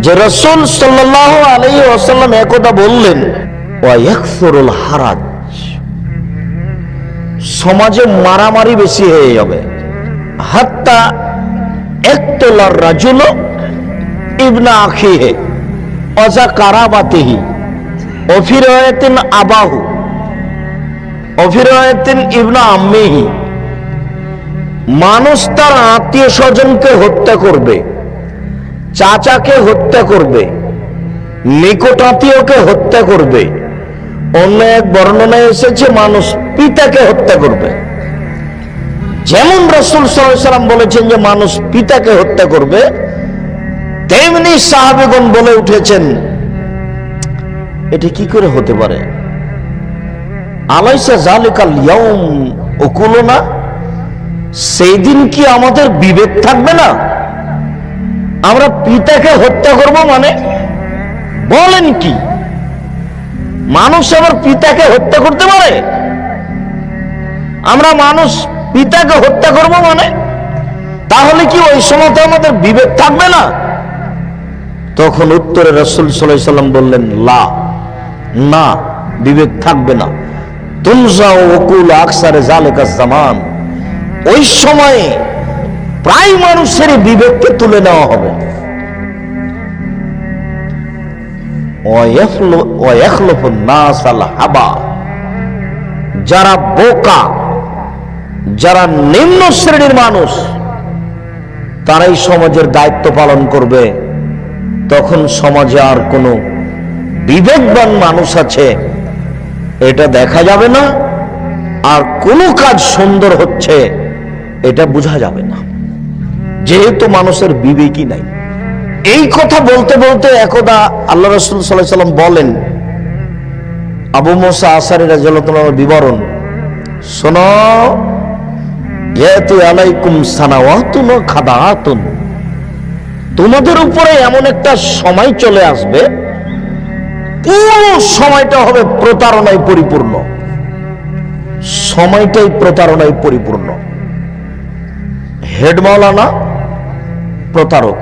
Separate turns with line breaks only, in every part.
যে রাসূল সাল্লাল্লাহু আলাইহি ওয়াসাল্লাম একদা বললেন, ওয়া ইয়াকসুরুল হারাজ, সমাজে মারামারি বেশি হয়ে যাবে। হাত্তা ইকতালার রাজুল ইবনা আখিহি ওয়া কারাবাতিহি ওয়া ফি রাওয়ায়াতিন আবাহু ওয়া ফি রাওয়ায়াতিন ইবনা আম্মিহি। মানুষ তার আত্মীয় স্বজনকে হত্যা করবে, চাচাকে হত্যা করবে, নিকটাত্মীয়কে হত্যা করবে। অন্য এক বর্ণনায় এসেছে মানুষ পিতাকে হত্যা করবে। যেমন রাসূল সাল্লাল্লাহু আলাইহি ওয়াসাল্লাম বলেছেন যে মানুষ পিতাকে হত্যা করবে, তেমনি সাহাবীগণ বলে উঠেছেন এটা কি করে হতে পারে? আলাইসা যালিকাল ইয়াউম উকুলুনা, সেই দিন কি আমাদের বিবেক থাকবে না? আমরা পিতাকে হত্যা করব মানে বলেন কি? মানুষ আবার পিতাকে হত্যা করতে পারে? আমরা মানুষ পিতাকে হত্যা করব মানে তাহলে কি ওই সময় তো আমাদের বিবেক থাকবে না? তখন উত্তরে রাসূল সাল্লাল্লাহু আলাইহি ওয়াসাল্লাম বললেন, লা, না, বিবেক থাকবে না। তুমজাউ উকুল আকসারে যালিকা জামান, ওই সময়ে প্রায় মানুষের বিবেককে তুলে নেওয়া হবে। যারা বোকা, যারা নিম্ন শ্রেণীর মানুষ, তারাই সমাজের দায়িত্ব পালন করবে। তখন সমাজে আর কোনো বিবেকবান মানুষ আছে এটা দেখা যাবে না, আর কোনো কাজ সুন্দর হচ্ছে এটা বোঝা যাবে না, যেহেতু মানুষের বিবেকই নাই। এই কথা বলতে বলতে একদা আল্লাহ রাসূল সাল্লাল্লাহু আলাইহি ওয়াসাল্লাম বলেন, আবু মুসা আশআরী রাদিয়াল্লাহু তাআলার বিবরণ শোনো, ইয়াতি আলাইকুম সানাওয়াতুন ওয়া খাদাআতুন, তোমাদের উপরে এমন একটা সময় চলে আসবে, পুরো সময়টা হবে প্রতারণায় পরিপূর্ণ। সময়টাই প্রতারণায় পরিপূর্ণ। হেড মাওলানা প্রতারক,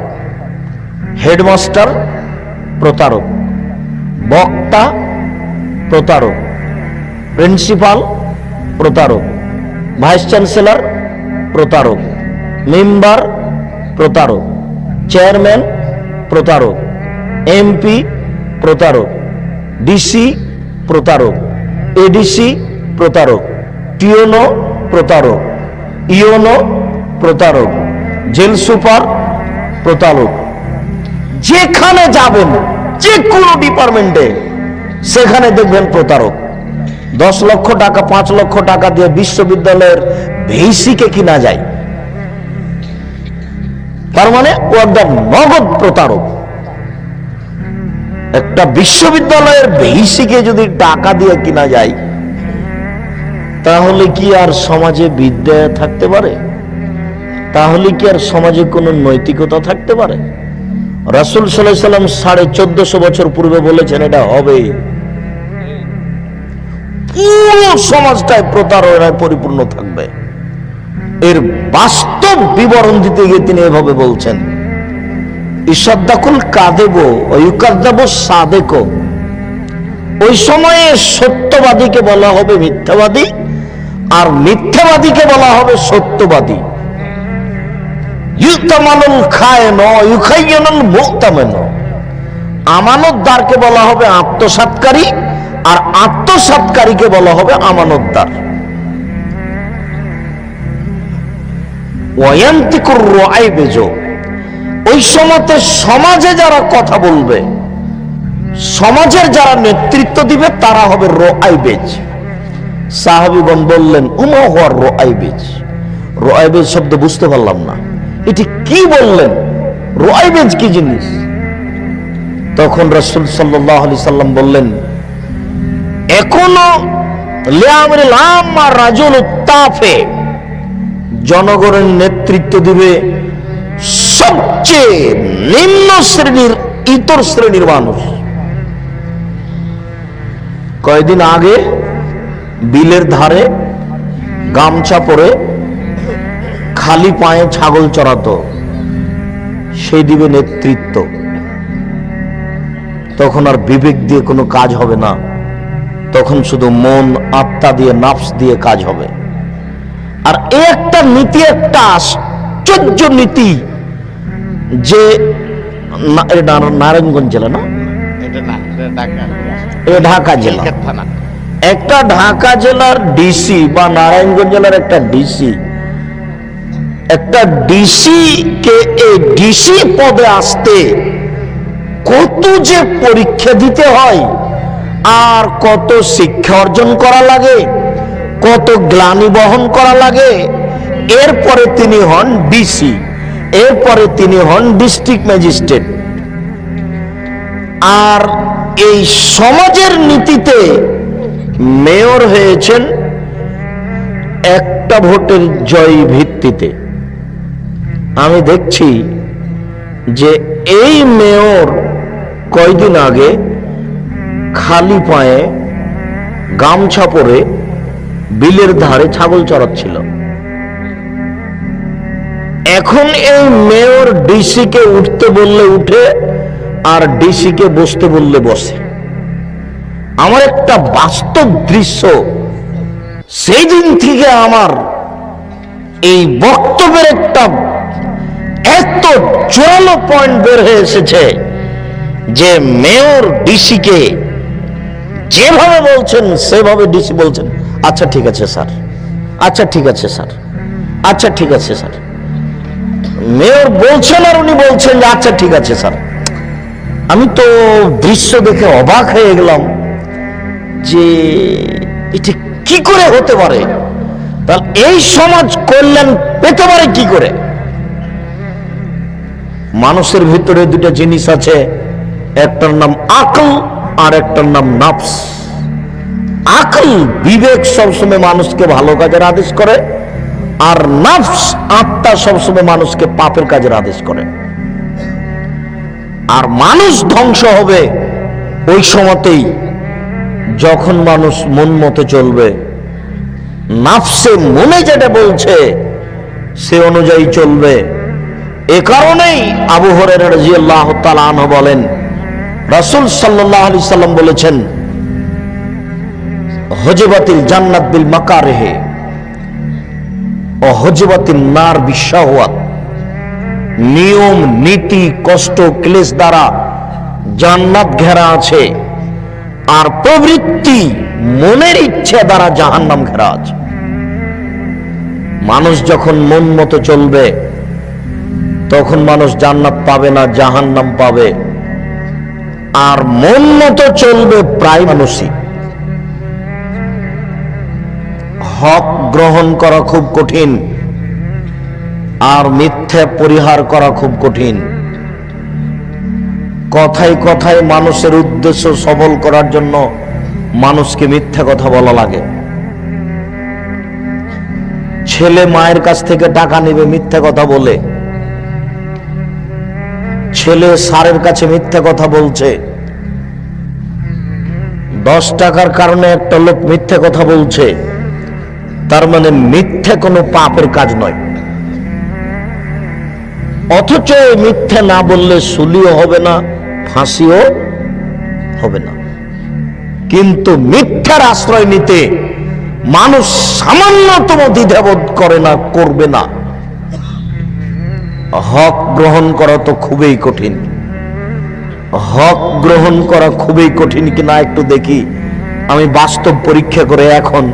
হেডমাস্টার প্রতারক, বক্তা প্রতারক, প্রিন্সিপাল প্রতারক, ভাইস চ্যান্সেলর প্রতারক, মেম্বার প্রতারক, চেয়ারম্যান প্রতারক, এমপি প্রতারক, ডিসি প্রতারক, এডিসি প্রতারক, টিওনো প্রতারক, ইওনো প্রতারক, জেল সুপার প্রতারক। যেখানে যাবেন, যে কোনো ডিপার্টমেন্টে, সেখানে দেখবেন প্রতারক। 10 লক্ষ টাকা 5 লক্ষ টাকা দিয়ে বিশ্ববিদ্যালয়ের ভিসিকে কিনা যায়, তার মানে ও একদম নগদ প্রতারক। একটা বিশ্ববিদ্যালয়ের ভিসিকে যদি টাকা দিয়ে কিনা যায়, তাহলে কি আর সমাজে বিদ্যা থাকতে পারে? তাহলে কি আর সমাজে কোনো নৈতিকতা থাকতে পারে? রাসূল সাল্লাল্লাহু আলাইহি ওয়াসাল্লাম 1450 বছর পূর্বে বলেছেন এটা হবে। পুরো সমাজটাই প্রতারণায় পরিপূর্ণ থাকবে। এর বাস্তব বিবরণ দিতে গিয়ে তিনি এভাবে বলছেন, ইসাদ্দাকুল কাযিবু ওয়া ইউকাযযাবু সাদিকু, ওই সময়ে সত্যবাদীকে বলা হবে মিথ্যাবাদী, আর মিথ্যাবাদীকে বলা হবে সত্যবাদী। ইউতামানুল খায়ন ওয়া ইউখায়্যানুল মুতামিন, আমানতদারকে বলা হবে আত্মসাৎকারী, আর আত্মসাৎকারীকে বলা হবে আমানতদার। ওয়ায়ান্তিকুর রুআইবেজ, ওই সময়তে সমাজে যারা কথা বলবে, সমাজের যারা নেতৃত্ব দিবে, তারা হবে রুআইবেজ। সাহাবীগণ বললেন, উমা হুয়া রুআইবেজ। রুআইবেজ শব্দ বুঝতে পারলাম না, এটি কি বললেন? রুআইবেজ কি জিনিস? তখন রাসূল সাল্লাল্লাহু আলাইহি সাল্লাম বললেন, এখনো লিআমরিল আম্মা রাজুলুত তাফে, জনগণের নেতৃত্ব দিবে সবচেয়ে নিম্ন শ্রেণীর, ইতর শ্রেণীর মানুষ। কয়েকদিন আগে বিলের ধারে গামছা পরে খালি পায়ে ছাগল চড়াতো, সেই দিবে নেতৃত্ব। তখন আর বিবেক দিয়ে কোনো কাজ হবে না, তখন শুধু মন আত্মা দিয়ে নাফস দিয়ে কাজ হবে। আর এই একটা নীতি, একটা আশ্চর্য নীতি, যে নারায়ণগঞ্জ জেলা না, এটা ঢাকা জেলা, একটা ঢাকা জেলার ডিসি বা নারায়ণগঞ্জ জেলার একটা ডিসি, একটা ডিসি কে এই ডিসি পদে আসতে কত যে পরীক্ষা দিতে হয়, আর কত শিক্ষা অর্জন করা লাগে, কত গ্লানি বহন করা লাগে। এরপরে তিনি হন ডিসি, এরপরে তিনি হন ডিস্ট্রিক্ট ম্যাজিস্ট্রেট। আর এই সমাজের নীতিতে মেয়র হয়েছেন একটা ভোটের জয় ভিত্তিতে। আমি দেখছি যে এই মেয়র কয়দিন আগে খালি পায়ে গামছা পরে বিলের ধারে ছাগল চড়াচ্ছিল। এখন এই মেয়র ডিসি কে উঠতে বললে উঠে, আর ডিসি কে বসতে বললে বসে। আমার একটা বাস্তব দৃশ্য, সেই দিন থেকে আমার এই বক্তব্যের একটা এত জোরালো পয়েন্ট বের হয়ে এসেছে যে মেয়র ডিসি কে যেভাবে বলছেন সেভাবে ডিসি বলছেন, আচ্ছা ঠিক আছে স্যার, আচ্ছা ঠিক আছে স্যার, আচ্ছা ঠিক আছে স্যার। মেয়র বলছেন আর উনি বলছেন যে আচ্ছা ঠিক আছে স্যার। আমি তো দৃশ্য দেখে অবাক হয়ে গেলাম যে এটা কি করে হতে পারে, তাহলে এই সমাজ কল্যাণ পেতে পারে কি করে? মানুষের ভিতরে দুটো জিনিস আছে, একটার নাম আকল আর একটার নাম নাফস। আকল বিবেক সবসময় মানুষকে ভালো কাজের আদেশ করে, আর নাফস আত্মা সবসময় মানুষকে পাপের কাজের আদেশ করে। আর মানুষ ধ্বংস হবে ওই সময়তেই যখন মানুষ মন মতো চলবে, নাফসে মনে যেটা বলছে সে অনুযায়ী চলবে। এ কারণেই আবু হুরায়রা রাদিয়াল্লাহু তাআলা আনহু বলেন, রাসূল সাল্লাল্লাহু আলাইহি সাল্লাম বলেছেন, হুজিবাতিল জান্নাত বিল মাকারিহি ও হুজিবাতিন নার বিশাহওয়াত। নিয়ম নীতি কষ্ট ক্লেশ দ্বারা জান্নাত ঘেরা আছে, আর প্রবৃত্তি মনের ইচ্ছা দ্বারা জাহান্নাম ঘেরা আছে। মানুষ যখন মন মতো চলবে তখন মানুষ জান্নাত পাবে না, জাহান্নাম পাবে। আর মন মতো চলবে প্রায় মানুষই। হক গ্রহণ করা খুব কঠিন, আর মিথ্যা পরিহার করা খুব কঠিন। কথায় কথায় মানুষের উদ্দেশ্য সফল করার জন্য মানুষকে মিথ্যা কথা বলা লাগে। ছেলে মায়ের কাছ থেকে টাকা নেবে মিথ্যা কথা বলে, ছেলে স্যারের কাছে মিথ্যা কথা বলছে, 10 টাকার কারণে একটা লোক মিথ্যা কথা বলছে, তার মানে মিথ্যা কোনো পাপের কাজ নয়। অথচ মিথ্যা না বললে সুলিও হবে না, ফাঁসিও হবে না। কিন্তু মিথ্যার আশ্রয় নিতে মানুষ সামান্যতম দ্বিধাবোধ করে না, করবে না। হক গ্রহণ করা তো খুবই কঠিন। হক গ্রহণ করা খুবই কঠিন কিনা একটু দেখি, আমি বাস্তব পরীক্ষা করে। এখন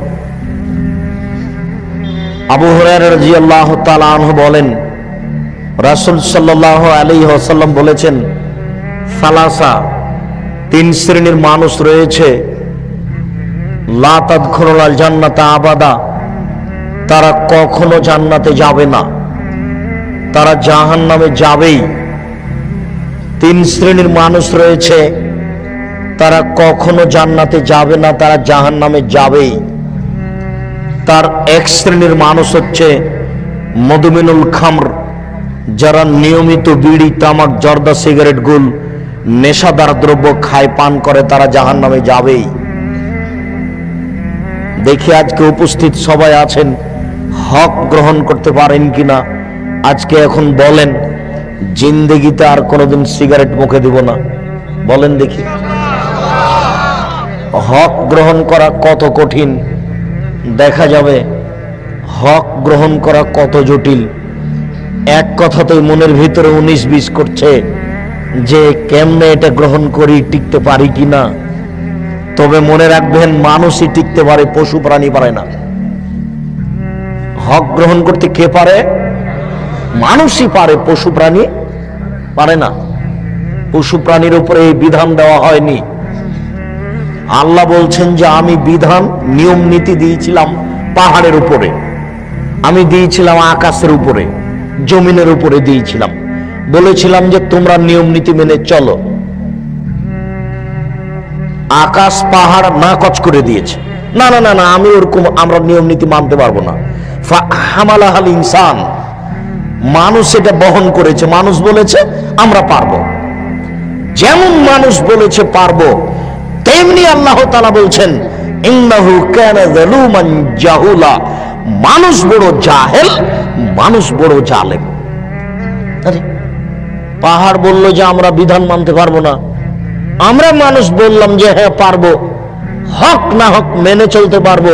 আবু হুরায়রা রাদিয়াল্লাহু তাআলা আনহু বলেন, রাসূল সাল্লাল্লাহু আলাইহি ওয়াসাল্লাম বলেছেন, সালাসা, 3 শ্রেণীর মানুষ রয়েছে, লা তাদখুলুল জান্নাতা আবাদা, তারা কখনো জান্নাতে যাবে না, তারা জাহান্নামে যাবেই। 3 শ্রেণীর মানুষ রয়েছে, তারা কখনো জান্নাতে যাবে না, তারা জাহান্নামে যাবেই। তার 1 শ্রেণীর মানুষ হচ্ছে মদমিনুল খামর, যারা নিয়মিত বিড়ি তামাক জর্দা সিগারেট গুল নেশাদার দ্রব্য খায় পান করে, তারা জাহান্নামে যাবেই। দেখি আজকে উপস্থিত সবাই আছেন, হক গ্রহণ করতে পারেন কিনা আজকে এখন বলেন। জিন্দেগিতে আর কোনোদিন সিগারেট মুখে দিব না, বলেন দেখি, হক গ্রহণ করা কত কঠিন দেখা যাবে, হক গ্রহণ করা কত জটিল। এক কথাতেই মনের ভিতরে 19-20 করছে যে কেমনে এটা গ্রহণ করি, টিকতে পারি কিনা। তবে মনে রাখবেন, মানুষই টিকতে পারে, পশু প্রাণী পারে না। হক গ্রহণ করতে কে পারে? মানুষই পারে, পশু প্রাণী পারে না। পশু প্রাণীর উপরে এই বিধান দেওয়া হয়নি। আল্লাহ বলছেন যে আমি বিধান নিয়ম নীতি দিয়েছিলাম পাহাড়ের উপরে, আমি দিয়েছিলাম আকাশের উপরে, জমিনের উপরে দিয়েছিলাম, বলেছিলাম যে তোমরা নিয়ম নীতি মেনে চলো। আকাশ পাহাড় নাকচ করে দিয়েছে, না না না না, আমি ওরকম, আমরা নিয়ম নীতি মানতে পারবো না। ফাহামালাহাল ইনসান, মানুষ এটা বহন করেছে। মানুষ বলেছে আমরা পারবো, যেমন মানুষ বলেছে পারবো, তেমনি আল্লাহ তাআলা বলছেন ইন্নাহু কানা যালুমান জাহুলা, মানুষ বড় জাহেল, মানুষ বড় জালেম। আরে পাহাড় বলল যে আমরা বিধান মানতে পারবো না, আমরা মানুষ বললাম যে হ্যাঁ পারবো, হক না হক মেনে চলতে পারবো।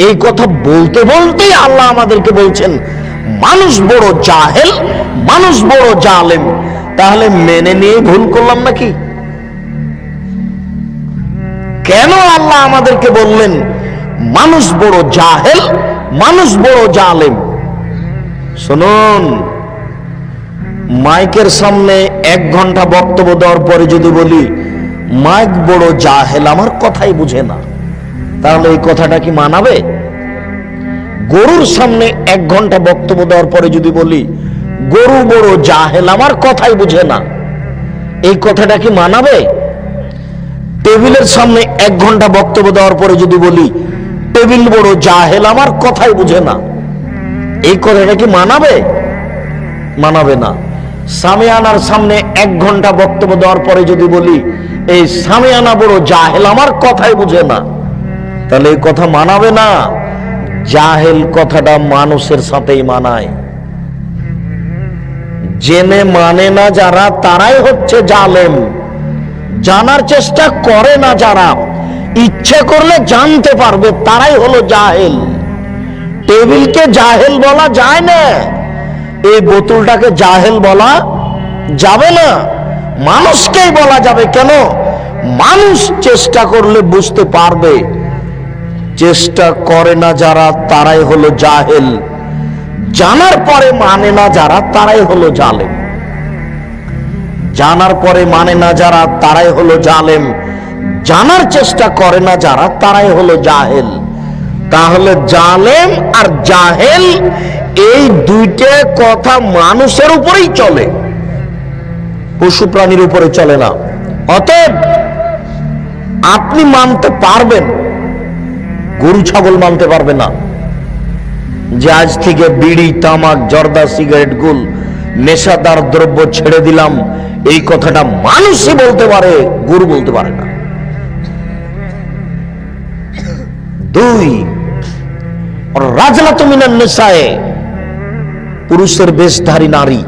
এই কথা বলতে বলতেই আল্লাহ আমাদেরকে বলছেন মানুষ বড় জাহেল, মানুষ বড় জালেম। তাহলে মেনে নিয়ে ভুল করলাম নাকি? কেন আল্লাহ আমাদেরকে বললেন মানুষ বড় জাহেল, মানুষ বড় জালেম? শুনুন, মাইকের সামনে 1 ঘন্টা বক্তব্য দেওয়ার পরে যদি বলি মাইক বড় জাহেল, আমার কথাই বুঝে না, তাহলে এই কথাটা কি মানাবে? গরুর সামনে 1 ঘন্টা বক্তব্য দেওয়ার পরে যদি বলি গরু বড় জাহেল, আমার কথাই বুঝে না, এই কথাটা কি মানাবে? টেবিলের সামনে 1 ঘন্টা বক্তব্য দেওয়ার পরে যদি বলি টেবিল বড় জাহেল, আমার কথাই বুঝে না, এই কথাটা কি মানাবে? মানাবে না। সামিয়ানার সামনে 1 ঘন্টা বক্তব্য দেওয়ার পরে যদি বলি এই সামিয়ানা বড় জাহেল, আমার কথাই বুঝে না, তাহলে এই কথা মানাবে না। জাহেল কথাটা মানুষের সাথেই মানায়, জেনে মানে না যারা তারাই হচ্ছে জালেম। জানার চেষ্টা করে না যারা, ইচ্ছে করলে জানতে পারবে, তারাই হলো জাহেল। টেবিলকে জাহেল বলা যায় না, এই বোতলটাকে জাহেল বলা যাবে না, মানুষকেই বলা যাবে। কেন? মানুষ চেষ্টা করলে বুঝতে পারবে, চেষ্টা করে না যারা তারাই হলো জাহেল। জানার পরে মানে না যারা তারাই হলো জালেম, জানার পরে মানে না যারা তারাই হলো জালেম, জানার চেষ্টা করে না যারা তারাই হলো জাহেল। তাহলে জালেম আর জাহেল এই দুইটা কথা মানুষের উপরেই চলে, পশু প্রাণীর উপরে চলে না। অতএব আপনি মানতে পারবেন, গরু ছাগল মানতে পারবে না যে আজ থেকে বিড়ি তামাক জর্দা সিগারেট গুল নেশাদার দ্রব্য ছেড়ে দিলাম, এই কথাটা মানুষই বলতে পারে, গরু বলতে পারে না। 2, রাজলাতু মিনান নিসায়ে, পুরুষের বেশধারী নারী,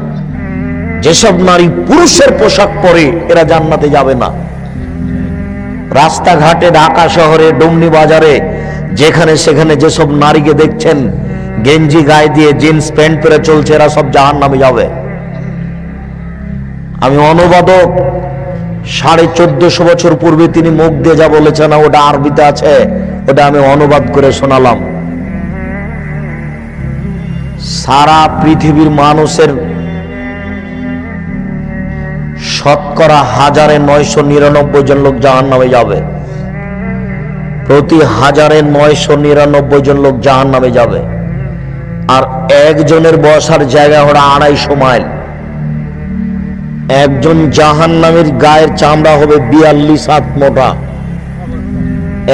যেসব নারী পুরুষের পোশাক পরে এরা জান্নাতে যাবে না। রাস্তাঘাটে, ঢাকা শহরে, ডুমনি বাজারে, যেখানে সেখানে যেসব নারীকে দেখছেন গেঞ্জি গায়ে দিয়ে জিন্স প্যান্ট পরে চলছে, এরা সব জাহান্নামে যাবে। আমি অনুবাদক 1450 বছর পূর্বে তিনি মুখ দিয়ে যা বলেছেন, ওটা আরবিতে আছে, ওটা আমি অনুবাদ করে শোনালাম। সারা পৃথিবীর মানুষের শতকরা 1999 জন লোক জাহান্নামে যাবে, প্রতি 1999 জন লোক জাহান্নামে যাবে। আর একজনের বসার জায়গা হলো 250 মাইল। একজন জাহান্নামীর গায়ের চামড়া হবে 42 হাত মোটা।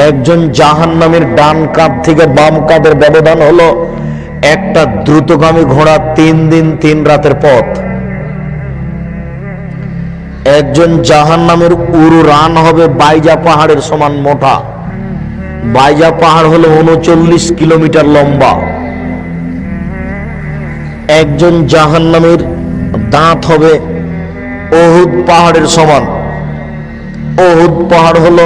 একজন জাহান্নামীর ডান কাঁধ থেকে বাম কাঁধের ব্যবধান হলো একটা দ্রুতগামী ঘোড়া 3 দিন 3 রাতের পথ। একজন জাহান্নামের উরু রান হবে বাইজা পাহাড়ের সমান মোটা। বাইজা পাহাড় হলো 39 কিলোমিটার লম্বা। একজন জাহান্নামের দাঁত হবে উহুদ পাহাড়ের সমান। উহুদ পাহাড় হলো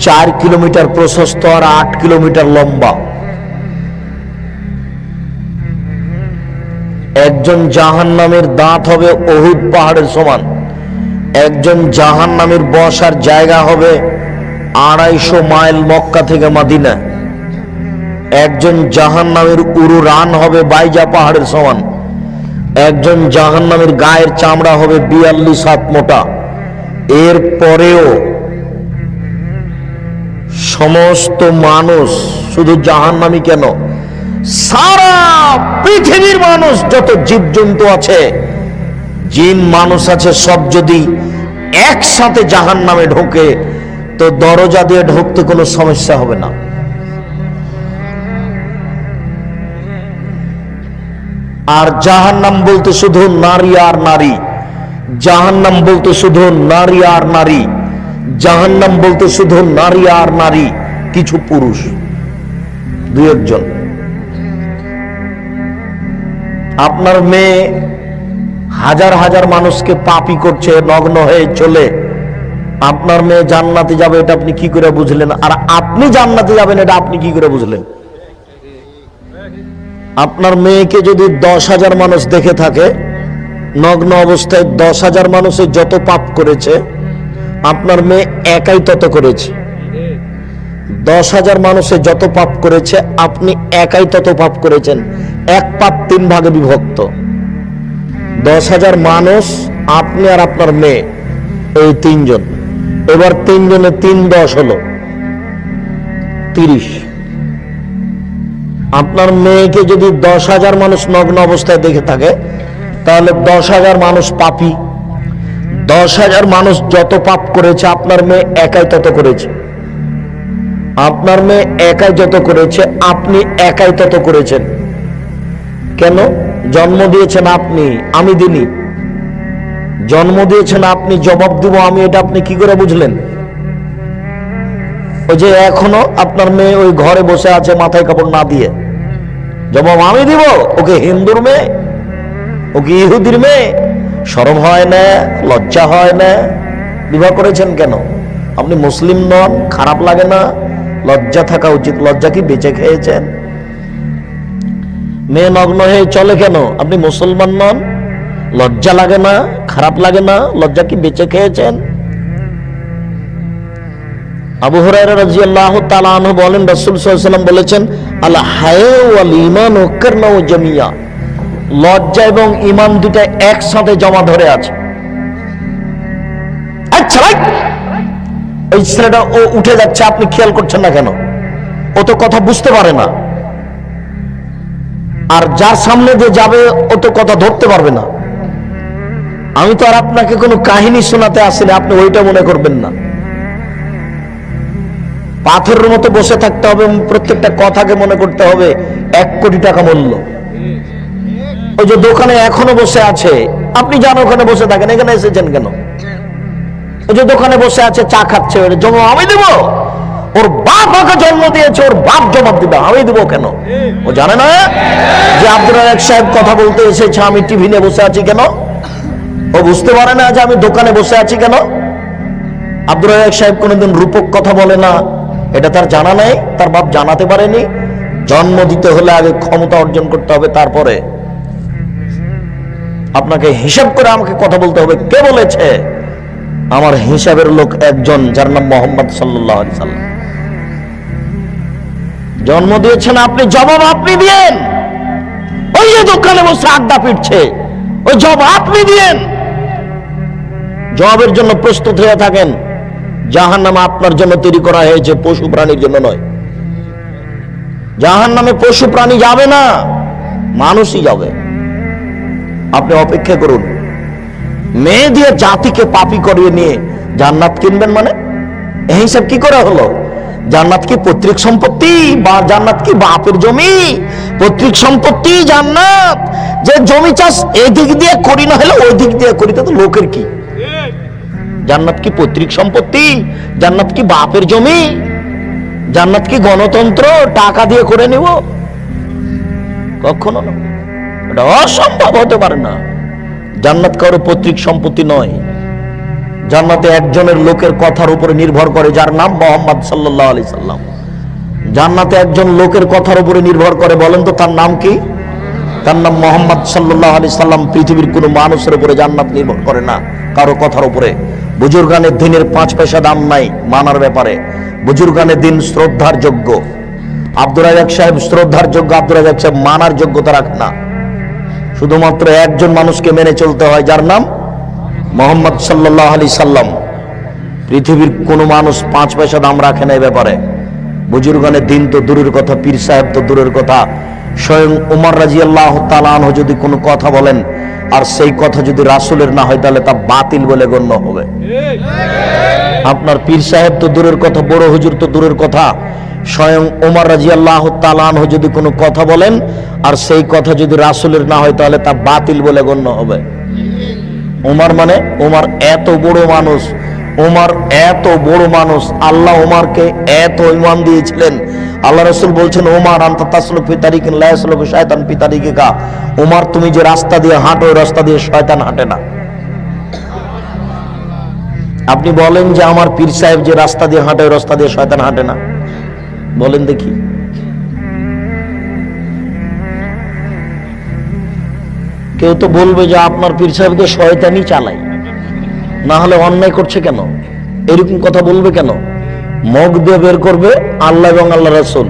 4 কিলোমিটার প্রশস্ত আর 8 কিলোমিটার লম্বা। একজন জাহান্নামের দাঁত হবে উহুদ পাহাড়ের সমান। একজন জাহান্নামের বসার জায়গা হবে 250 মাইল মক্কা থেকে মদিনা। একজন জাহান্নামের উরু রান হবে বাইজা পাহাড়ের সমান। একজন জাহান্নামের গায়ের চামড়া হবে 42 হাত মোটা। এর পরেও সমস্ত মানুষ, শুধু জাহান্নামী কেন, সারা পৃথিবীর মানুষ, যত জীবজন্তু আছে, জিন মানুষ আছে, সব যদি একসাথে জাহান্নামে ঢোকে তো দরজা দিয়ে ঢুকতে কোনো সমস্যা হবে না। আর জাহান্নাম বলতে শুধু নারী আর নারী, জাহান্নাম বলতে শুধু নারী আর নারী, জাহান্নাম বলতে শুধু নারী আর নারী, কিছু পুরুষ 2-1 জন। আপনার মেয়ে হাজার হাজার মানুষকে পাপী করছে, নগ্ন হয়ে চলে, আপনার মেয়ে জান্নাতে যাবে এটা আপনি কি করে বুঝলেন? আর আপনি জান্নাতে যাবেন এটা আপনি কি করে বুঝলেন? আপনার মেয়েকে যদি 10,000 মানুষ দেখে থাকে নগ্ন অবস্থায়, 10,000 মানুষের যত পাপ করেছে আপনার মেয়ে একাই তত করেছে। 10,000 মানুষের যত পাপ করেছে আপনি একাই তত পাপ করেছেন। এক পাপ 3 ভাগে বিভক্ত। 10,000 মানুষ, আপনি আর আপনার মেয়ে, এই 3 জন। এবার 3 জনে 3 10 হলো 30। আপনার মেয়েকে যদি 10,000 মানুষ নগ্ন অবস্থায় দেখে থাকে তাহলে 10,000 মানুষ পাপী। 10,000 মানুষ যত পাপ করেছে আপনার মেয়ে একাই তত করেছে। আপনার মেয়ে একাই যত করেছে আপনি একাই তত করেছেন। কেন? জন্ম দিয়েছেন আপনি, আমি দিনি। জন্ম দিয়েছেন আপনি, জবাব দিব আমি, এটা আপনি কি করে বুঝলেন? ওই যে এখনো আপনার মেয়ে ওই ঘরে বসে আছে মাথায় কাপড় না দিয়ে, জবাব আমি দিব। ওকে হিন্দুর মেয়ে, ওকে ইহুদির মেয়ে, শরম হয় না, লজ্জা হয় না? বিবাহ করেছেন কেন? আপনি মুসলিম নন, খারাপ লাগে না? লজ্জা থাকা উচিত। লজ্জা কি বেঁচে খেয়েছেন? মেয়ে নগ্ন হয়ে চলে কেন? আপনি মুসলমান নন, লজ্জা লাগে না, খারাপ লাগে না? লজ্জা কি বেঁচে খেয়েছেন? আবু হুরায়রা রাদিয়াল্লাহু তাআলা আনহু বলেন, রাসূল সাল্লাল্লাহু আলাইহি ওয়াসাল্লাম বলেছেন, আল হায়া ওয়াল ঈমান কারনাউ জামিয়া, লজ্জা এবং ঈমান দুটো একসাথে জমা ধরে আছে। আচ্ছা এই ছেলেটা ও উঠে যাচ্ছে, আপনি খেয়াল করছেন না কেন? ও তো কথা বুঝতে পারে না। আর যার সামনে দিয়ে যাবে ও তো কথা ধরতে পারবে না। আমি তো আর আপনাকে কোনো কাহিনী শোনাতে আসিনি, আপনি ওইটা মনে করবেন না। পাথরের মতো বসে থাকতে হবে, প্রত্যেকটা কথাকে মনে করতে হবে 1 কোটি টাকা মূল্য। ওই যে দোকানে এখনো বসে আছে, আপনি জানো ওখানে বসে থাকেন, এখানে এসেছেন কেন? ওই যে দোকানে বসে আছে চা খাচ্ছে, জমা আমি দেব? ওর বাপ ওকে জন্ম দিয়েছে, ওর বাপ জবাব দিবে, আমি দেব কেন? ও জানে না যে আব্দুর রাজ্জাক সাহেব কথা বলতে এসেছে, আমি টিভি নিয়ে বসে আছি কেন? ও বুঝতে পারে না যে আমি দোকানে বসে আছি কেন? আব্দুর রাজ্জাক সাহেব কোনোদিন রূপক কথা বলে না, এটা তার জানা নাই, তার বাপ জানাতে পারেনি। জন্ম দিতে হলে আগে ক্ষমতা অর্জন করতে হবে, তারপরে আপনাকে হিসাব করে আমাকে কথা বলতে হবে। কে বলেছে? আমার হিসাবের লোক একজন, যার নাম মুহাম্মদ সাল্লাল্লাহু আলাইহি সাল্লাম। জন্ম দিয়েছেন আপনি, জবাব আপনি দিয়েন। ওই যে দোকানে বসে আড্ডা পিটছে, ওই জবাব আপনি দিয়েন। জবাবের জন্য প্রস্তুত হয়ে থাকেন। জাহান্নাম আপনার জন্য তৈরি করা হয়েছে, পশু প্রাণীর জন্য নয়। জাহান্নামে পশু প্রাণী যাবে না, মানুষই যাবে। আপনি অপেক্ষা করুন। মেয়ে দিয়ে জাতিকে পাপী করিয়ে নিয়ে জান্নাত কিনবেন মানে? এই হিসাব কি করে হলো? জান্নাত কি পৈতৃক সম্পত্তি, বা জান্নাত কি বাপের জমি? পৈতৃক সম্পত্তি জান্নাত। যে জমি চাষ এদিক দিয়ে করি না হলে ওই দিক দিয়ে করি, তো লোকের কি? জান্নাত কি পৈতৃক সম্পত্তি? জান্নাত কি বাপের জমি? জান্নাত কি গণতন্ত্র টাকা দিয়ে করে নিব? কখনো না, এটা অসম্ভব, হতে পারে না। জান্নাত কারো পৈতৃক সম্পত্তি নয়। জান্নাতে একজনের লোকের কথার উপরে নির্ভর করে, যার নাম মুহাম্মদ সাল্লাল্লাহু আলাইহি সাল্লাম। জান্নাতে একজন লোকের কথার উপরে নির্ভর করে, বলেন তো তার নাম কি? তার নাম মুহাম্মদ সাল্লাল্লাহু আলাইহি সাল্লাম। পৃথিবীর কোনো মানুষের উপরে জান্নাত নির্ভর করে না কারো কথার উপরে। বুজুর্গানের দিনের 5 পয়সা দাম নাই মানার ব্যাপারে। বুজুর্গানের দিন শ্রদ্ধার যোগ্য। আব্দুর রাজ্জাক সাহেব শ্রদ্ধার যোগ্য, আব্দুর রাজ্জাক সাহেব মানার যোগ্যতা রাখে না। শুধুমাত্র একজন মানুষকে মেনে চলতে হয়, যার নাম মুহাম্মদ সাল্লাল্লাহু আলাইহি সাল্লাম। পৃথিবীর কোনো মানুষ 5 পয়সা দাম রাখে না এই ব্যাপারে। বুজুর্গানের দিন তো দূরের কথা, পীর সাহেব তো দূরের কথা, স্বয়ং উমর রাদিয়াল্লাহু তাআলা আনহু যদি কোনো কথা বলেন আর সেই কথা যদি রাসূলের না হয় তাহলে তা বাতিল বলে গণ্য হবে। আপনার পীর সাহেব তো দূরের কথা, বড় হুজুর তো দূরের কথা, স্বয়ং উমর রাদিয়াল্লাহু তাআলা আনহু যদি কোনো কথা বলেন আর সেই কথা যদি রাসূলের না হয় তাহলে তা বাতিল বলে গণ্য হবে। উমর মানে উমর এত বড় মানুষ, উমর এত বড় মানুষ, আল্লাহ উমরকে এত ঈমান দিয়েছিলেন। আল্লাহ রাসূল বলছেন, উমর আনতা তাসলুক ফি তারিকিন লা ইয়াসলুকু শায়তান ফি তারিকিকা। উমর তুমি যে রাস্তা দিয়ে হাঁটো ওই রাস্তা দিয়ে শয়তান হাঁটে না। আপনি বলেন যে আমার পীর সাহেব যে রাস্তা দিয়ে হাঁটে ওই রাস্তা দিয়ে শয়তান হাঁটে না, বলেন দেখি। কেউ তো বলবে যে আপনার পীর সাহেবকে শয়তানই চালায়, না হলে অন্যায় করছে কেন, এরকম কথা বলবে কেন? মুখ দিয়ে বের করবে আল্লাহ এবং আল্লাহ রাসূল।